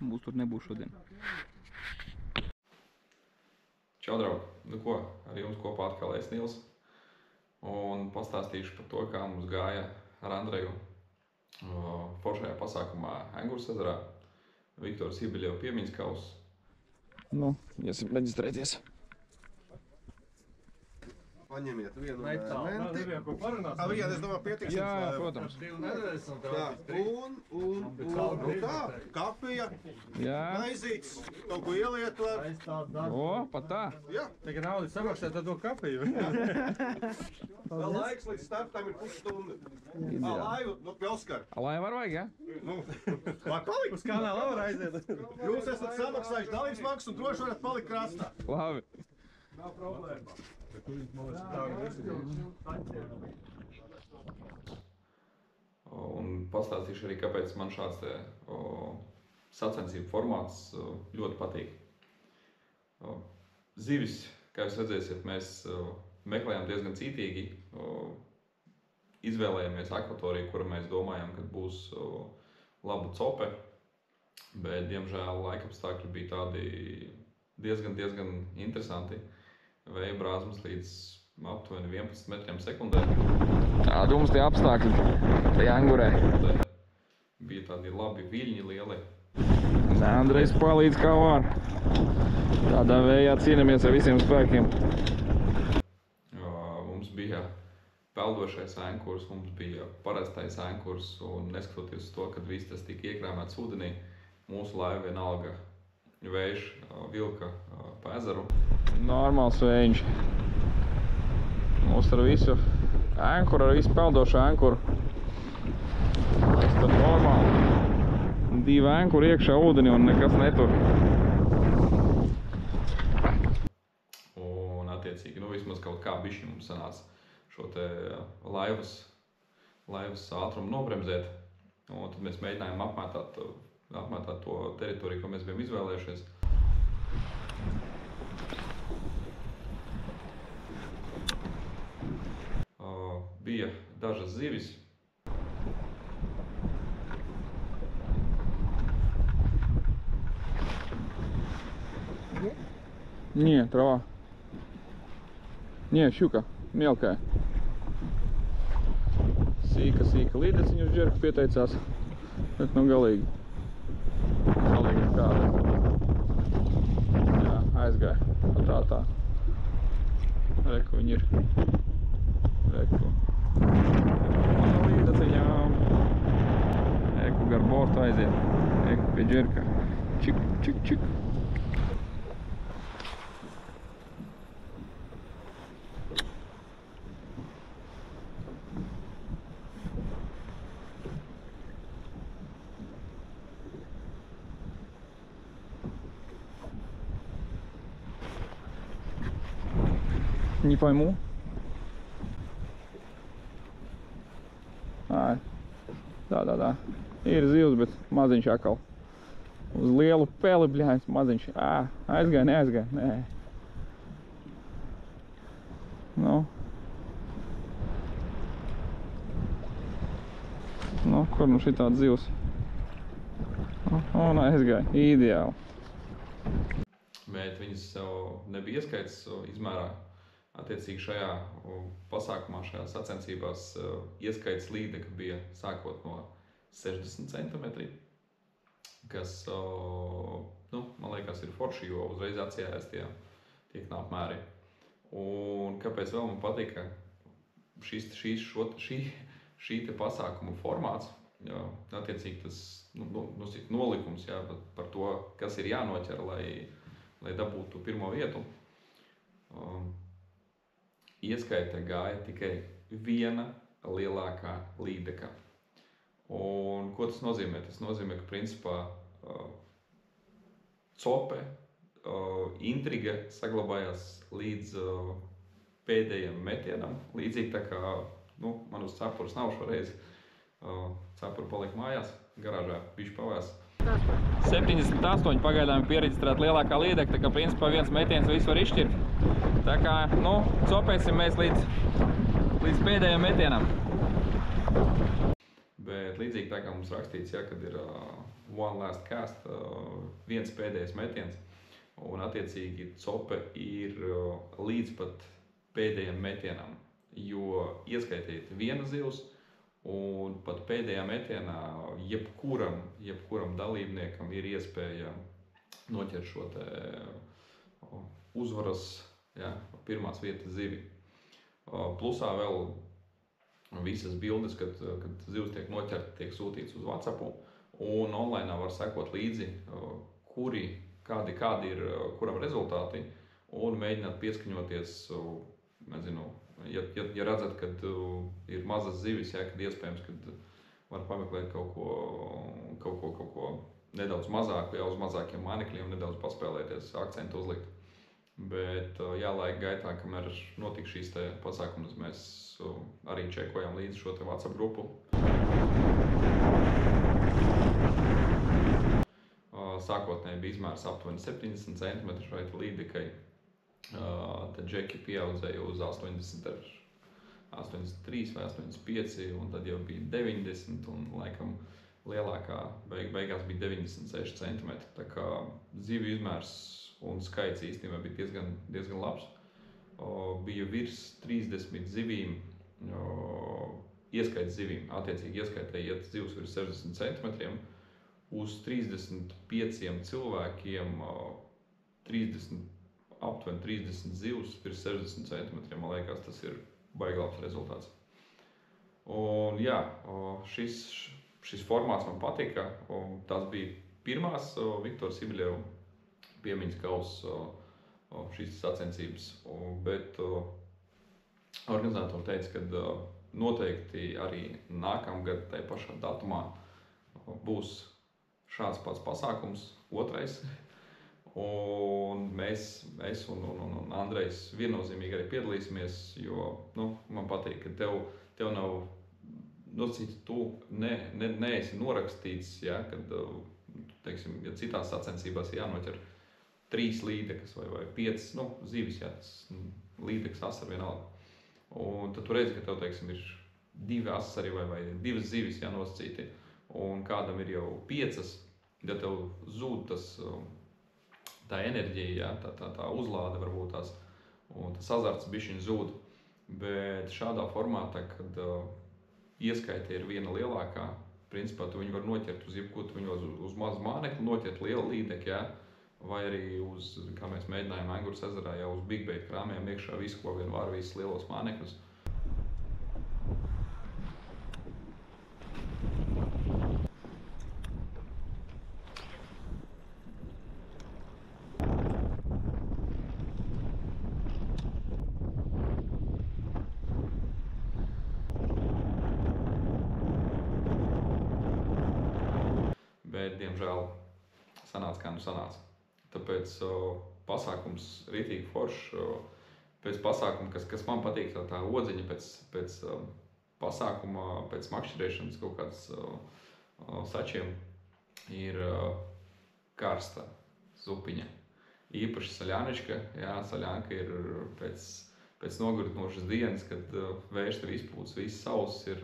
Mūs tur nebūs šodien. Čau, draugi! Nu ko, ar jums kopā atkal es Nils. Un pastāstīšu par to, kā mums gāja ar Andreju foršajā pasākumā Engures ezerā. Viktors Ibeļeva piemiņas kauss. Nu, iesim reģistrēties. Paņemiet vienu menti. Jā, es domāju, pietiks. Jā, protams. Tā, un tā, kafija, maizītes, kaut ko ieliet var. O, pat tā. Jā. Tikai naudas samaksā, tad to kafiju. Vēl laiks līdz startam ir pusstunda. Laivu, nu, pie Oskara. Laivu var vajag, ja? Nu, vai palikt? Uz kanāla var aiziet. Jūs esat samaksājuši dalības maksu un droši varat palikt krastā. Labi. Nav problēma. Un pastāstīšu arī, kāpēc man šāds sacensību formāts ļoti patīk. Zivis, kā jūs redzēsiet, mēs meklējām diezgan cītīgi. Izvēlējāmies akvatoriju, kura mēs domājam, ka būs laba cope, bet, diemžēl, laikapstākļi bija tādi diezgan interesanti. Vēja brāzmas līdz aptuveni 11 metriem sekundē. Tādi mums tie apstākļi, tie Engurē. Bija tādi labi viļņi lieli. Nē, Andrejs palīdz kā var. Tādā vējā cīnamies ar visiem spēkiem. Mums bija peldošais Engurs, mums bija parastais Engurs, un neskatoties uz to, kad viss tas tika iekrāmēts ūdenī, mūsu laiva vienalga vējš vilka pa ezeru. Normāls vējš. Mums ar visu Enguru, ar visu peldošu Enguru. Tas tad normāli. 2 Enguri iekšā ūdenī un nekas netur. Un attiecīgi, nu vismaz kaut kā bišķi mums sanāca šo te laivas ātrumu nobremzēt. Un tad mēs mēģinājām apmētāt to teritoriju, ko mēs bijām izvēlējušies. Bija dažas zivis. Не, трава. Не, щука, мелкая. Sīka līdeciņu uz džerku pieteicās, bet nu galīgi. Galīgi kāda. Jā, aizgāja. Tā. Reku viņi ir. Reku. Līdeciņām. Reku gar bortu aiziet. Reku pie džerka. Čik. Не пойму. Tā. Ir zivs, bet maziņš atkal. Uz lielu peli, bļāņas, maziņš. Aizgāja, neaizgāja. Nē. Nu, kur nu šitāds zivs? Un aizgāja. Ideāli. Bet viņas nebija ieskaits izmērā. Attiecīgi šajā pasākumā, šajā sacensībās ieskaits līdeka bija sākot no 60 centimetri, kas, nu, man liekas, ir forši, jo uzreiz acījās tie knāpmēri. Un kāpēc vēl man patika šī te pasākuma formāts, attiecīgi tas nolikums, jā, par to, kas ir jānoķer, lai dabūtu pirmo vietu. Ieskaitē gāja tikai viena lielākā līdeka. Un ko tas nozīmē? Tas nozīmē, ka principā cope, intriga saglabājās līdz pēdējiem metienam. Līdzīgi tā kā, nu, man uz cepures nav šoreiz. Cepura palika mājās, garāžā, bišķi pavēs. 78 pagaidām ir piereģistrēta lielākā līdeka, tā kā principā viens metiens visu var izšķirt. Tā kā, nu, copēsim mēs līdz pēdējiem metienam. Bet līdzīgi tā kā mums rakstīts, ja, kad ir one last cast, viens pēdējais metiens, un attiecīgi cope ir līdz pat pēdējiem metienam, jo ieskaitīt viena zivs, un pat pēdējā metienā jebkuram dalībniekam ir iespēja noķert šo te uzvaras, ja, pirmās vietas zivi. Plusā vēl visas bildes, kad zivs tiek noķerta, tiek sūtīts uz WhatsAppu, un online var sekot līdzi, kādi ir kuram rezultāti, un mēģināt pieskaņoties, nezinu, ja redzat, kad ir mazas zivis, ja, kad iespējams, kad var pameklēt kaut ko nedaudz mazāku, ja uz mazākiem mānekļiem nedaudz paspēlēties, akcentu uzlikt. Bet laika gaitā, kamēr notika šīs te pasākumas, mēs arī čekojam līdzi šo te WhatsApp grupu. Sākotnēji bija izmērs aptuveni 70 cm šai līdekai, tad džeki pieaudzēja uz 83 vai 85, un tad jau bija 90, un laikam lielākā beigās bija 96 cm. Tā kā zivju izmērs un skaits īstenībā bija diezgan labs. Bija virs 30 zivīm, ieskaits zivīm, attiecīgi ieskaitējiet zivs virs 60 cm, uz 35 cilvēkiem aptuveni 30 zivs virs 60 cm. Man liekas, tas ir baigi labs rezultāts. Un jā, šis formāts man patika, un tas bija pirmās Viktora Sibiļeva piemiņas kausa šīs sacensības, bet organizatori teica, ka noteikti arī nākamgad tajā pašā datumā būs šāds pats pasākums, otrais, un es un Andrejs viennozīmīgi arī piedalīsimies, jo man patīk, ka tev nav, tu neesi norakstīts, ja, kad, teiksim, ja citās sacensībās jānoķer 3 līdekas vai 5 zivis, ja, tas līdekas asar vienalga. Un tad tu redzi, ka tev, teiksim, ir 2 asari vai 2 zivis jānosacīti, un kādam ir jau 5, ja tev zūd tā enerģija, ja, tā uzlāde varbūt tās, un tas azarts bišķiņ zūd. Bet šādā formātā, kad ieskaite ir viena lielākā, principā tu viņu var noķert uz jebko, tu viņu uz mazu mānekli noķert lielu līdekli, ja, vai arī uz, kā mēs mēģinājām Angūras ezerā, jau uz big bait krāmiem iekšā visu, ko vien var, visus lielos mānekļus. Bet, diemžēl, sanāca kā sanāca. Tāpēc pasākums ritīgi foršs, pēc pasākuma, kas man patīk, tā odziņa pēc pasākuma, pēc makšķerēšanas kaut kādas sačiem, ir karsta zupiņa. Īpaši saļānička, jā, saļānka ir pēc nogurtnošas dienas, kad vējš tev izpūts, viss sauss ir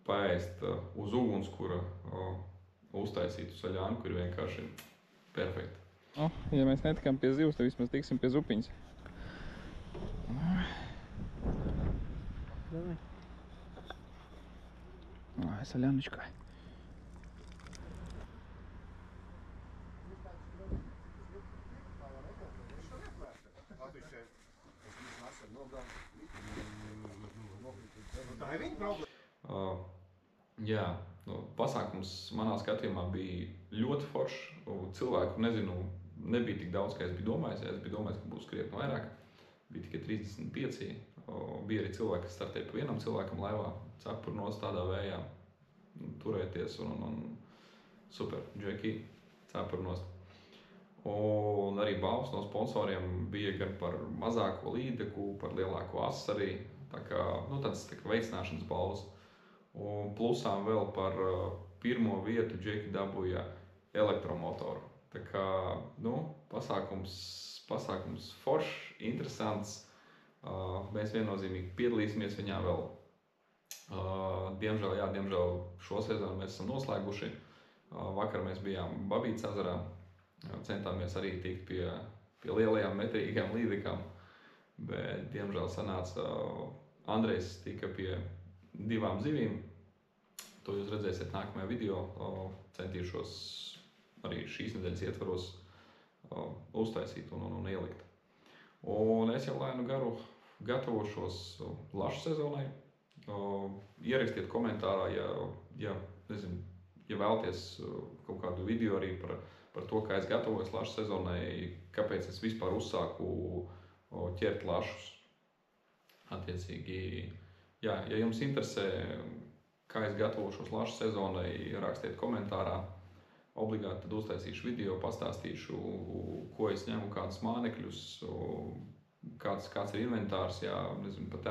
paēst uz ugunskura uztaisītu saļānku ir vienkārši perfekti. Ja mēs netikām pie zivs, tad vismaz tiksim pie zupiņas. Saļāničkai. Tā ir viņa problēma. Jā, pasākums manā skatījumā bija ļoti foršs. Cilvēku, nezinu, nebija tik daudz, kā es biju domājis. Es biju domājis, ka būs krietni vairāk. Bija tikai 35. Bija arī cilvēki, kas startēja pa vienam cilvēkam laivā, cepur nost tādā vējā, turēties un super, džeki, cepur nost. Un arī balvas no sponsoriem bija gan par mazāko līdeku, par lielāko asari, tā kā, tāds veicināšanas balvas. Un plusām vēl par pirmo vietu džeki dabūja elektromotoru. Tā kā, pasākums foršs, interesants. Mēs viennozīmīgi piedalīsimies viņā vēl Diemžēl šo sezonu mēs esam noslēguši. Vakar mēs bijām Babītas ezerā, centāmies arī tikt pie lielajām metrīgām līdekām, bet diemžēl sanāca Andrejs tika pie 2 zivīm. To jūs redzēsiet nākamajā video. Centīšos arī šīs nedēļas ietvaros uztaisīt un ielikt. Un es jau lainu garu gatavošos lašu sezonai. Ierakstiet komentārā, ja vēlaties kaut kādu video arī par to, kā es gatavojos lašu sezonai, kāpēc es vispār uzsāku ķert lašus. Attiecīgi, ja jums interesē, kā es gatavošos lašu sezonai, rakstiet komentārā. Obligāti tad uztaisīšu video, pastāstīšu, ko es ņemu, kādus mānekļus, kāds ir inventārs, par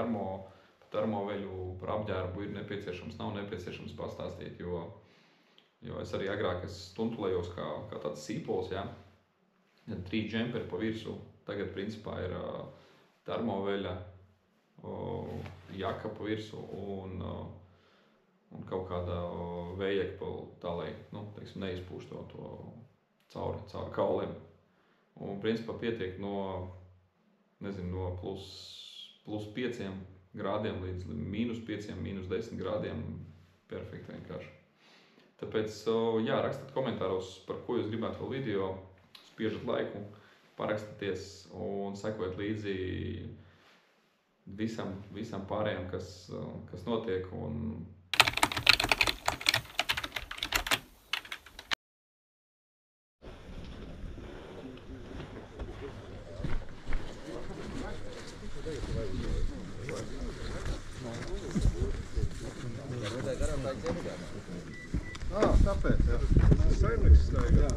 termoveļu, par apģērbu ir nepieciešams, nav nepieciešams pastāstīt, jo es arī agrāk stuntulējos kā tāds sīpols, 3 džemperi pa virsu, tagad principā ir termoveļa, jaka pa virsu un kaut kāda vējekpala tā, lai, neizpūš to cauri kauliem. Un principā pietiek no plus 5 grādiem līdz -5, -10 grādiem. Perfekti vienkārši. Tāpēc, rakstat komentāros, par ko jūs gribētu vēl video, spiežat laiku, parakstaties un sekojiet līdzi visam pārējiem, kas notiek. Tāpēc, saimnieks staigā.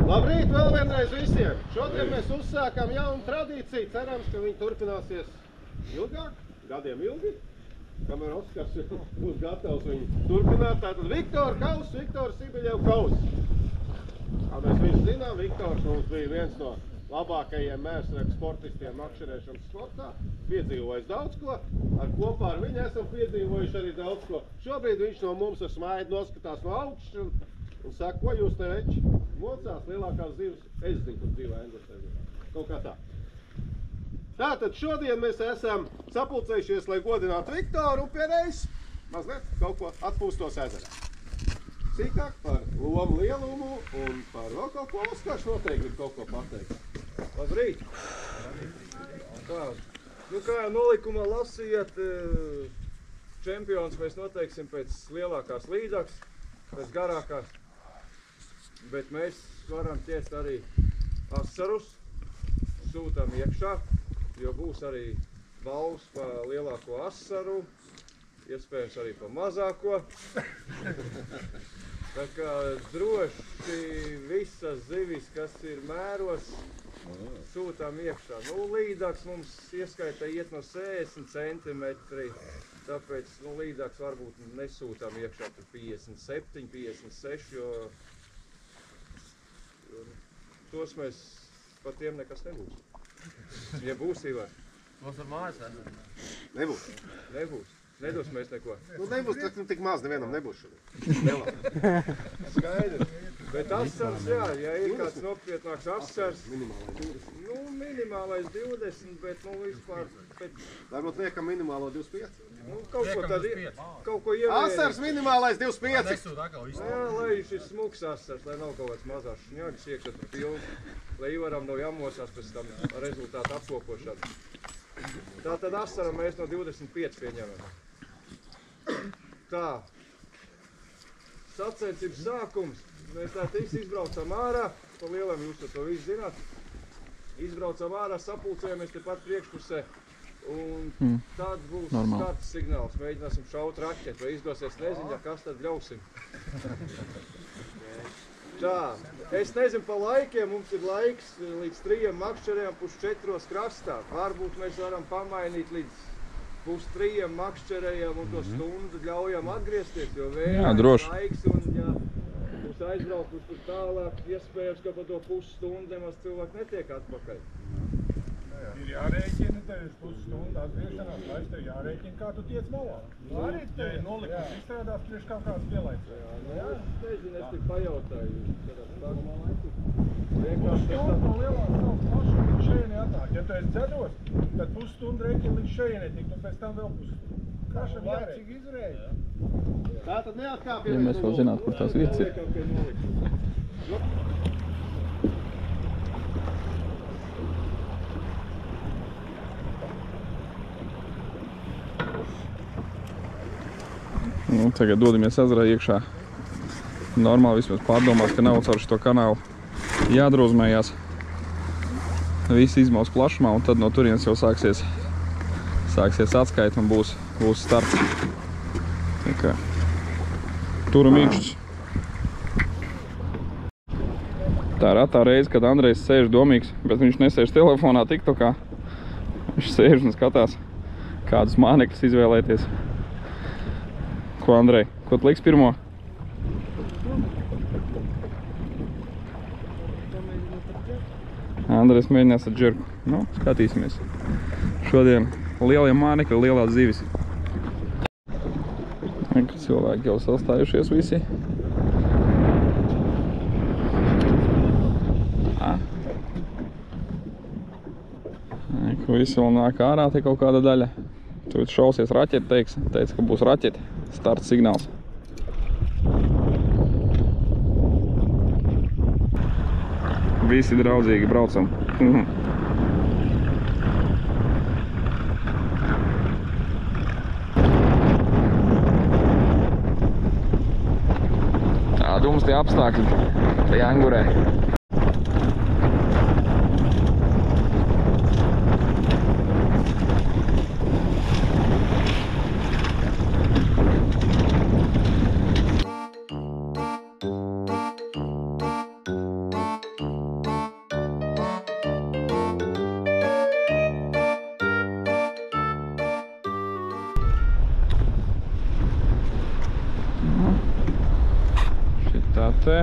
Labrīt vēl vienreiz visiem! Šodien mēs uzsākam jaunu tradīciju. Cerams, ka viņi turpināsies ilgāk, gadiem ilgi. Kamēr Oskars būs gatavs viņu turpināt. Tātad Viktora Kauss, Viktora Sibiļeva Kauss. Kā mēs visi zinām, Viktors mums bija viens no labākajiem mērsnieku sportistiem makšķerēšanas sportā. Piedzīvojis daudz ko, kopā ar viņu esam piedzīvojuši arī daudz ko. Šobrīd viņš no mums ar smaidu noskatās no augšas un saka, ko jūs te veči mocās, lielākās zivs, es zinu, kur dzīvā Endersē. Kaut kā tā. Tātad šodien mēs esam sapulcējušies, lai godinātu Viktoru un pie reizes mazliet kaut ko atpūstos ezerā. Sīkāk par lomu lielumu un par vēl kaut ko Oskars noteikti ir kaut ko pateikt. Labrīt! Kā jau nolikumā lasījāt, čempions mēs noteiksim pēc lielākās līdzaks, pēc garākās, bet mēs varam ķert arī asarus, sūtam iekšā, jo būs arī balvas pa lielāko asaru, iespējams arī pa mazāko. Tā kā droši visas zivis, kas ir mēros, sūtām iekšā. Līdāks mums ieskaitā iet no 60 centimetri, tāpēc līdāks varbūt nesūtām iekšā 57, 56, jo tos mēs par tiem nekas nebūs. Ja būs, Ivar? Mums ar mājas vēl? Nebūs. Nebūs. Nedos mēs neko. Nebūs, tik maz nevienam nebūs šodien. Skaidrs. Bet asars, ja ir kāds nopietnāks asars, minimālais 20, bet vispār pēc... Varbūt liekam minimālo 25. Kaut ko tad ir, kaut ko ievērīt. Asars minimālais 25. Jā, lai šis smuks asars, lai nav kaut kāds mazās šņagas iekšā tur pilns, lai Ivaram nav jāmosās pēc tam rezultātu apkopošanu. Tātad asaram mēs no 25 pieņemam. Tā, sacensības sākums. Mēs tā izbraucam ārā, pa lielam jūs to visu zināt. Izbraucam ārā, sapulcējamies tepat priekšpusē. Un tad būs starta signāls. Mēģināsim šaut raķeti, vai izdosies neziņā, kas tad ļausim. Tā, es nezinu pa laikiem, mums ir laiks līdz 3 makšķeriem, pus 4 krastā. Varbūt mēs varam pamainīt līdz pus 3 makšķerējiem un to stundu ļaujam atgriezties, jo vējās laiks un ja mums aizbraukt uz tur tālāk, iespējams, ka pa to pusstundu nemaz cilvēki netiek atpakaļ. Ir jārēķina. tev ir pusstundu atgriešanās, laiks tev jārēķina, kā tu tiec malā. Arī ja ir nolikums izstrādās priekš kaut kāds pielaicis. Jā, nezinu, es tik pajautāju. Pusstundu no lielās savas mašas līdz šejienei atnāk. Ja tu esi dzedos, tad pusstundu rēķina līdz šejienei tik, un pēc tam vēl pusstundu. Kašam jārēķina izrēķina. Tā tad neatkāpjamies. Ja mēs vēl zinātu, kur tās vietas ir. Nu, tagad dodamies ezerā iekšā. Normāli vismaz pārdomās, ka nav caur šo kanālu jādrūzmējās. Visi izmaus plašumā, un tad no turienes jau sāksies atskaita un būs starts. Tā kā turu mīkšķis. Tā ir tā reize, kad Andrejs sēž domīgs, bet viņš nesēž telefonā tiktokā. Viņš sēž un skatās, kādus mānekļus izvēlēties. Ko, Andrej? Ko tu liks pirmo? Andrejs mēģinās ar džerku. Nu, skatīsimies. Šodien lielie mānekļi, lielās zivis. Cilvēki jau sastājušies visi. Visi vēl nāk ārā, te kaut kāda daļa. Tu šausies raķeti, teica, ka būs raķeti. Starta signāls. Visi draudzīgi braucam. Tādi mums tie apstākļi, te Angurē. Te.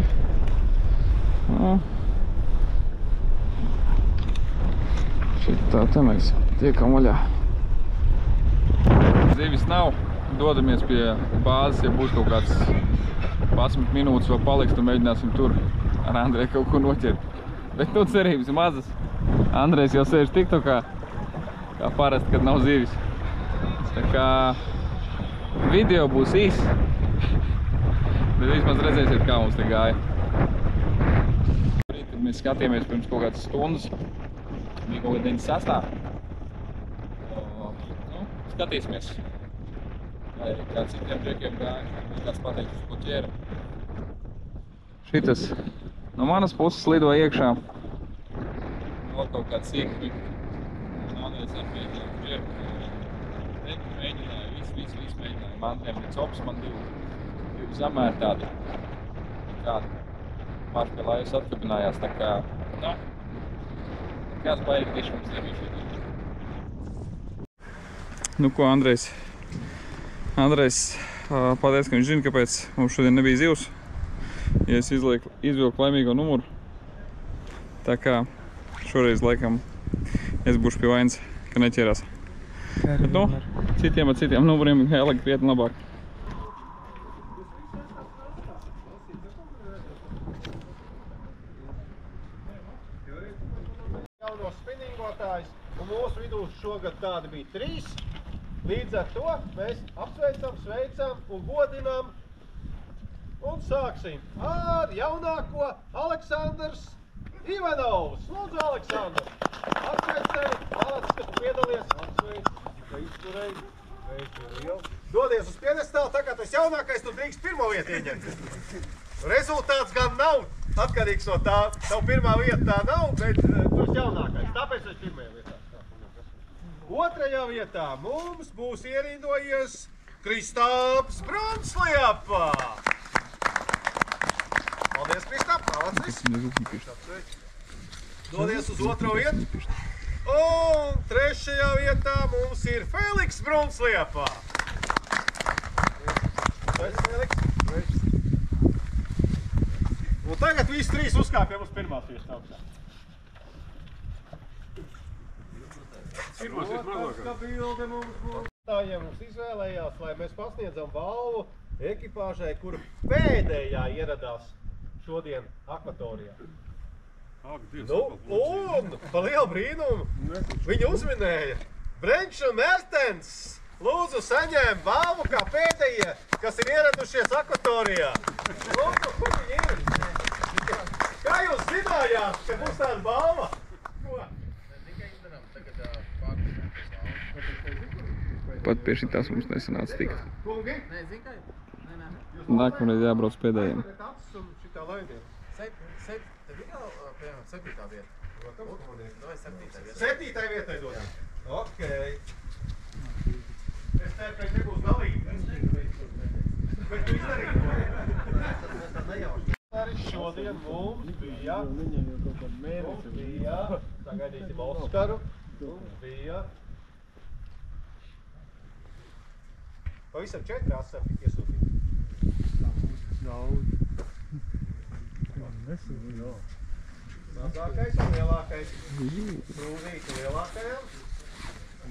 Šitā te mēs tiekam vaļā. Zivis nav. Dodamies pie bāzes, ja būs kaut kāds 11 minūtes vēl paliks, tad mēģināsim tur ar Andreju kaut ko noķert. Bet nu cerības mazas. Andrejs jau sēž tiktokā, kā parasti, kad nav zivis. Tā kā video būs īss. Bet vismaz redzēsiet, kā mums te gāja. Kad mēs skatījāmies pirms kaut kādas stundas, bija kaut kāda 96. Nu, skatīsimies, kā citiem džekiem gāja, kāds pateiks, uz ko ķēra. Šitas no manas puses lido iekšā. Vēl kaut kāds sīkumi. Andrejs ar mēģinājumu džeku. Mēģināju, visu mēģināju. Andrejam ir cops, man divi zamēri tādi maršpēlājus atkabinājās, tā kā, nu, kāds baigi tieši mums nebija. Nu ko, Andrejs pateica, ka viņš zina, kāpēc mums šodien nebija zivs, ja es izvilku laimīgo numuru. Tā kā šoreiz, laikam, es būšu pie vainas, ka neķerās. Bet, nu, citiem ar citiem numuriem jāliek krietni labāk. Un mūsu vidū šogad tādi bija 3. Līdz ar to mēs apsveicam, sveicam un godinām un sāksim ar jaunāko Aleksandrs Ivanovs. Lūdzu, Aleksandr! Apsveic tevi, Aleks, ka tu piedalies. Apsveic, ka izturēji. Dodies uz piedestālu, tā kā tas jaunākais, tu drīkst pirmo vietu ieņemt. Rezultāts gan nav atkarīgs no tā. Tavu pirmā vieta tā nav, bet tu esi jaunākais. Tāpēc es pirmajā vietā. Otrajā vietā mums būs ierindojies Kristaps Brunsliapa. Paldies, Kristap! Palacis! Dodies uz otro vietu. Un trešajā vietā mums ir Feliks Brunsliapa. Sveiks, Feliks! Un tagad visi 3 uzkāpjam uz pirmās vietas augstā. ka bilde mums. Tājiem mums izvēlējās, lai mēs pasniedzam balvu ekipāžai, kur pēdējā ieradās šodien akvatorijā. Nu, un pa lielu brīnumu viņu uzminēja. Brenčs un Mertens lūdzu saņēma balvu kā pēdējie, kas ir ieradušies akvatorijā. Lūdzu, kur viņi ir? Kā jūs zinājāt, ka būs tāda balva? Ko? Pat pie šitās mums nesanāca tikt. Kungi? Nākamreiz jābrauc pēdējiem. Šitā laidiet. Septītā vieta. Septītai vietai dodam. Okei. Es ceru, ka nebūs galīgi. Bet tu izdarīji. Arī šodien mums bija, sagaidīsim Oskaru, mums bija pavisam 4 asari tika iesūtīti. Mazākais un lielākais. Krūzīti lielākajam.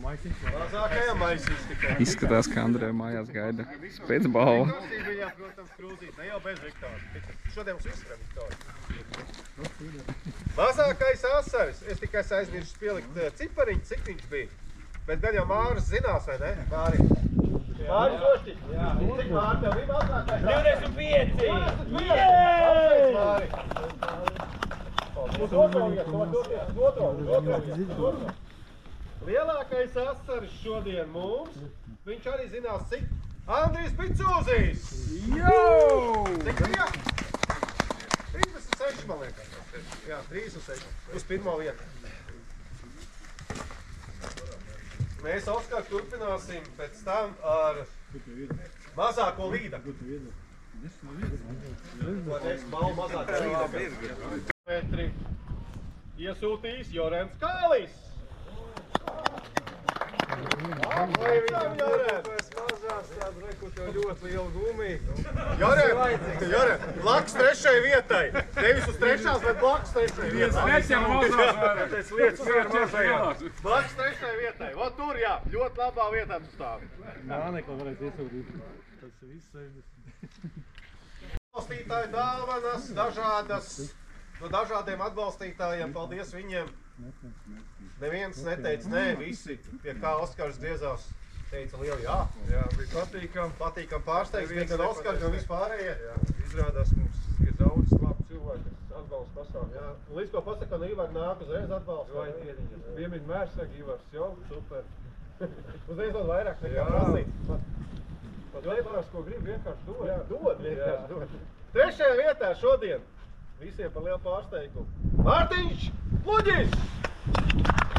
Mazākajam maisīs tikai. Izskatās, ka Andrejā mājās gaida spēcbalva. Viņā, protams, krūzīt, ne jau bez Viktora. Šodien mums viss ir Viktora. Mazākais asaris. Es tikai aizmirsu pielikt cipariņu, cik viņš bija. Bet gan jau Māris zinās, vai ne? Māri. Māri Zošķi. Cik Māri tev bija mazākais? 25! Apsveic, Māri. Uz otro vietu, doties uz otro. Lielākais asaris šodien mums, viņš arī zinās, cik Andrijs Picūzijs. Cik bija? 36, man liekas. Jā, 36. Uz pirmo vietu. Mēs, Oskar, turpināsim pēc tam ar mazāko līdaku. Ko teiks, balvu mazākā līdaka. Metri iesūtīs Jorens Kālis. Vai viņam Jorens? Pēc mazās tādu rekut jau ļoti lielu gumiju. Jorens, blakus 3. vietai. Nevis uz 3. bet blakus 3. vietai. Pēc lietas ir mazajās. Blakus 3. vietai. Ot tur, jā, ļoti labā vietā tu stāvi. Atbalstītāju dāvanas, dažādas, no dažādiem atbalstītājiem, paldies viņiem. Neviens neteica nē, visi, pie kā Oskars griezās, teica lielu jā. Jā, bija patīkam. Patīkam pārsteigts, bija gan Oskars, gan vispārējie. Jā, izrādās mums ir daudz labu cilvēku, kas atbalsta pasākumu. Jā, līdz ko pasaka, no Ivar nāk uzreiz atbalsta. Vai iediņas. Piemiņ mērsāk, Ivars, jau. Super. Uzreiz vēl vairāk nekā prasīt. Pat neprast, ko grib, vienkārši dod. Jā, dod, vienkārši dod. 3. vietā šodien visiem par lielu pārsteigumu. Mārtiņš Luģis!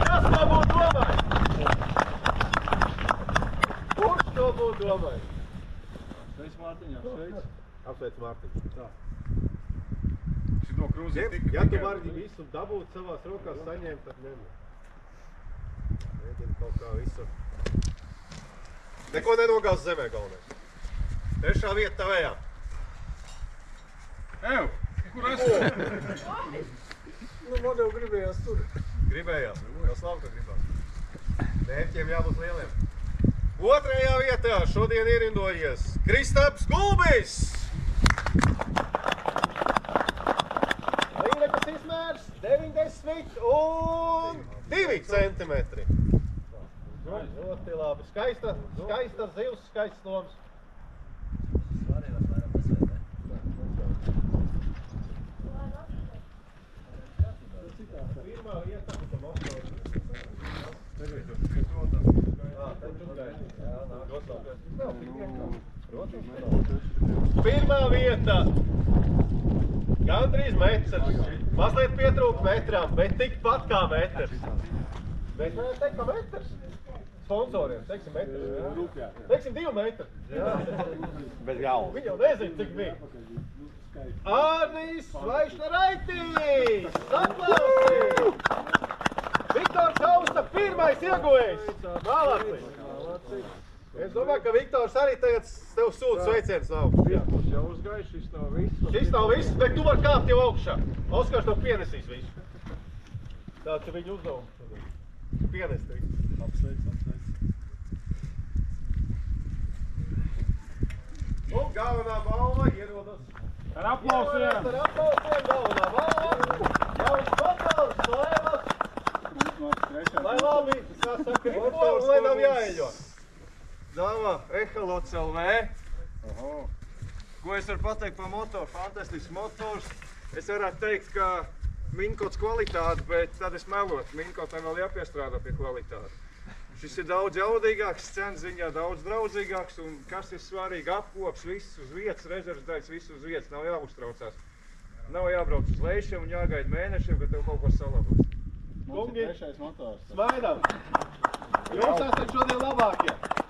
Kas to būtu domājis? Kurš to būtu domājis? Sveic, Mārtiņ, apsveic. Apsveic Mārtiņš. Tā. Šito krūzi Ja tu vari visu dabūt savās rokās, saņemt, tad nemaz. Mēģini kaut kā visu. Neko nenogāz zemē galvenais. 3. vieta tavējā. Ev, kur esi? Nu, man jau gribējās tur. Gribējās. Tas labi, ka gribās. Mērķiem jābūt lieliem. 2. vietā šodien ierindojies Kristaps Gulbis. Līdekas izmērs 92 centimetri. Ļoti labi. Skaista zivs, skaists loms. Pirmā vieta, Pirmā vieta. Gandrīz metrs. Mazliet pietrūk metram, bet tikpat kā metrs. Mēs varētu teikt, ka metrs. Sponsoriem, teiksim metrs. Teiksim 2 metri. Bet jau. Viņi jau nezina, cik bija. Ārnis Vaišnaraitis! Aplausi! Viktors Kausta pirmais ieguvējs! Malacis! Es domāju, ka Viktors arī tagad tev sūta sveiciens nav. Tas jau uzgāja, šis nav viss. Šis nav viss, bet tu vari kāpt jau augšā. Oskars tev pienesīs visu. Tāds ir viņa uzdevums. pienest visu. Apsveic. Un galvenā balva ierodas. Ar aplausiem! Ar aplausiem galvenā balva. Jauns motors, lai labi, kā saka, Motors, lai nav jāeļo. Dāvā, Ehalots LV. Ko es varu pateikt par motoru? Fantastisks motors. Es varētu teikt, ka Minkots kvalitāte, bet tad es melotu. Minkotam vēl jāpiestrādā pie kvalitātes. Šis ir daudz jaudīgāks, cenas ziņā daudz draudzīgāks, un kas ir svarīgi, apkops, viss uz vietas, rezerves daļas, viss uz vietas, nav jāuztraucās. Nav jābrauc uz lejšiem un jāgaida mēnešiem, kad tev kaut ko salabos. Kungi, smaidām! Jūs esat šodien labākie!